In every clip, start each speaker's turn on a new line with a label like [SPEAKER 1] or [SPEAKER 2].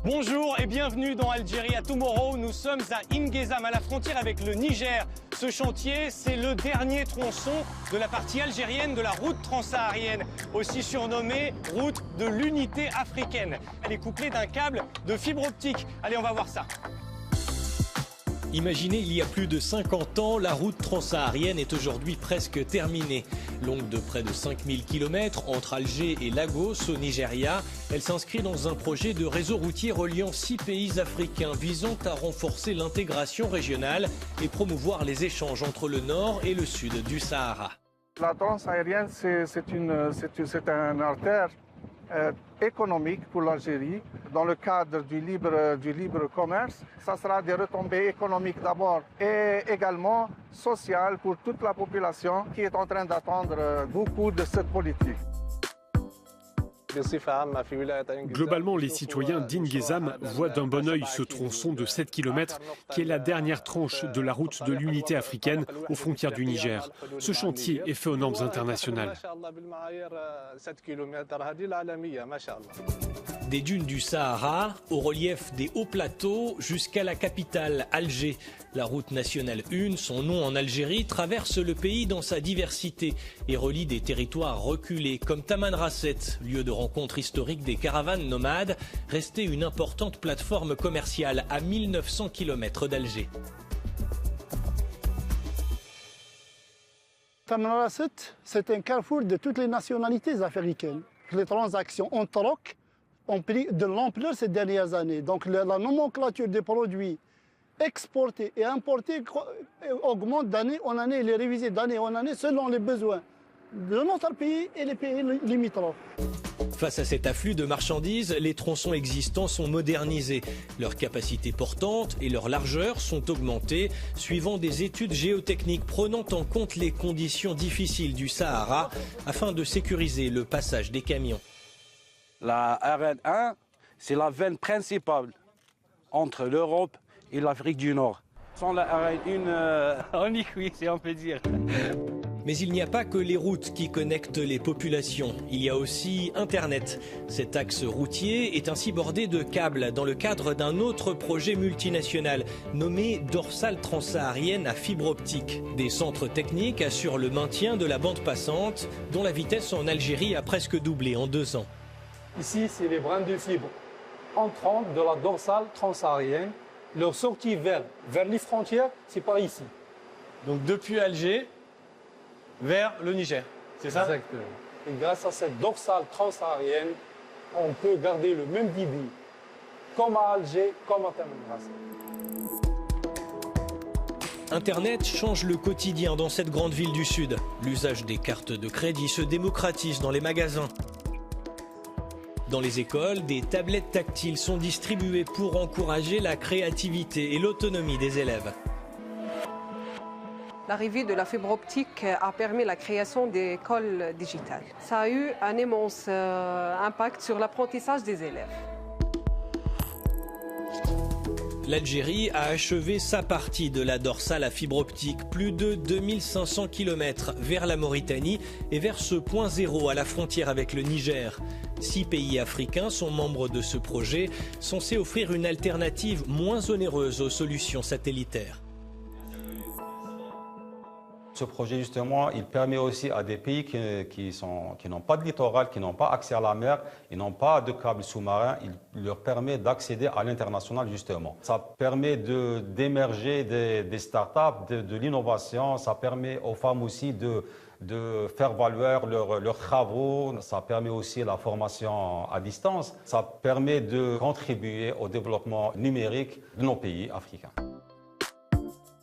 [SPEAKER 1] Bonjour et bienvenue dans Algérie Tomorrow. Nous sommes à Imgezam, à la frontière avec le Niger. Ce chantier, c'est le dernier tronçon de la partie algérienne de la route transsaharienne, aussi surnommée route de l'unité africaine. Elle est couplée d'un câble de fibre optique. Allez, on va voir ça.
[SPEAKER 2] Imaginez, il y a plus de 50 ans, la route transsaharienne est aujourd'hui presque terminée. Longue de près de 5000 km entre Alger et Lagos au Nigeria, elle s'inscrit dans un projet de réseau routier reliant 6 pays africains visant à renforcer l'intégration régionale et promouvoir les échanges entre le nord et le sud du Sahara.
[SPEAKER 3] La transsaharienne, c'est un artère économique pour l'Algérie. Dans le cadre du libre commerce, ça sera des retombées économiques d'abord et également sociales pour toute la population qui est en train d'attendre beaucoup de cette politique.
[SPEAKER 4] Globalement, les citoyens d'Imgezam voient d'un bon œil ce tronçon de 7 km qui est la dernière tranche de la route de l'unité africaine aux frontières du Niger. Ce chantier est fait aux normes internationales.
[SPEAKER 2] Des dunes du Sahara au relief des hauts plateaux jusqu'à la capitale, Alger. La route nationale 1, son nom en Algérie, traverse le pays dans sa diversité et relie des territoires reculés comme Tamanrasset, lieu de rencontre historique des caravanes nomades, restée une importante plateforme commerciale à 1900 km d'Alger.
[SPEAKER 5] Tamanrasset, c'est un carrefour de toutes les nationalités africaines. Les transactions en troc ont pris de l'ampleur ces dernières années. Donc la nomenclature des produits exportés et importés augmente d'année en année, elle est révisée d'année en année selon les besoins de notre pays et les pays limitrophes.
[SPEAKER 2] Face à cet afflux de marchandises, les tronçons existants sont modernisés. Leur capacité portante et leur largeur sont augmentées, suivant des études géotechniques prenant en compte les conditions difficiles du Sahara, afin de sécuriser le passage des camions.
[SPEAKER 6] La RN1, c'est la veine principale entre l'Europe et l'Afrique du Nord. Sans la RN1, on y cuit, si on peut dire.
[SPEAKER 2] Mais il n'y a pas que les routes qui connectent les populations, il y a aussi Internet. Cet axe routier est ainsi bordé de câbles dans le cadre d'un autre projet multinational nommé Dorsale transsaharienne à fibre optique. Des centres techniques assurent le maintien de la bande passante, dont la vitesse en Algérie a presque doublé en 2 ans.
[SPEAKER 7] Ici, c'est les brins de fibre entrant de la dorsale transsaharienne. Leur sortie vers les frontières, c'est par ici.
[SPEAKER 1] Donc depuis Alger vers le Niger, c'est ça?
[SPEAKER 7] Exactement. Et grâce à cette dorsale transsaharienne, on peut garder le même débit, comme à Alger, comme à Tamanrasset.
[SPEAKER 2] Internet change le quotidien dans cette grande ville du Sud. L'usage des cartes de crédit se démocratise dans les magasins. Dans les écoles, des tablettes tactiles sont distribuées pour encourager la créativité et l'autonomie des élèves.
[SPEAKER 8] L'arrivée de la fibre optique a permis la création d'écoles digitales. Ça a eu un immense impact sur l'apprentissage des élèves.
[SPEAKER 2] L'Algérie a achevé sa partie de la dorsale à fibre optique, plus de 2500 km vers la Mauritanie et vers ce point zéro à la frontière avec le Niger. 6 pays africains sont membres de ce projet, censé offrir une alternative moins onéreuse aux solutions satellitaires.
[SPEAKER 9] Ce projet, justement, il permet aussi à des pays qui n'ont pas de littoral, qui n'ont pas accès à la mer, ils n'ont pas de câbles sous-marins, il leur permet d'accéder à l'international, justement. Ça permet d'émerger des startups, de l'innovation, ça permet aux femmes aussi de faire valoir leurs travaux, ça permet aussi la formation à distance, ça permet de contribuer au développement numérique de nos pays africains.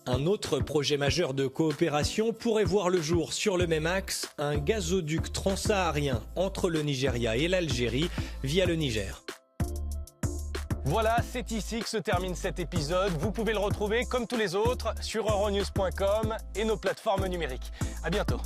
[SPEAKER 2] Un autre projet majeur de coopération pourrait voir le jour sur le même axe, un gazoduc transsaharien entre le Nigeria et l'Algérie via le Niger.
[SPEAKER 1] Voilà, c'est ici que se termine cet épisode. Vous pouvez le retrouver comme tous les autres sur euronews.com et nos plateformes numériques. À bientôt.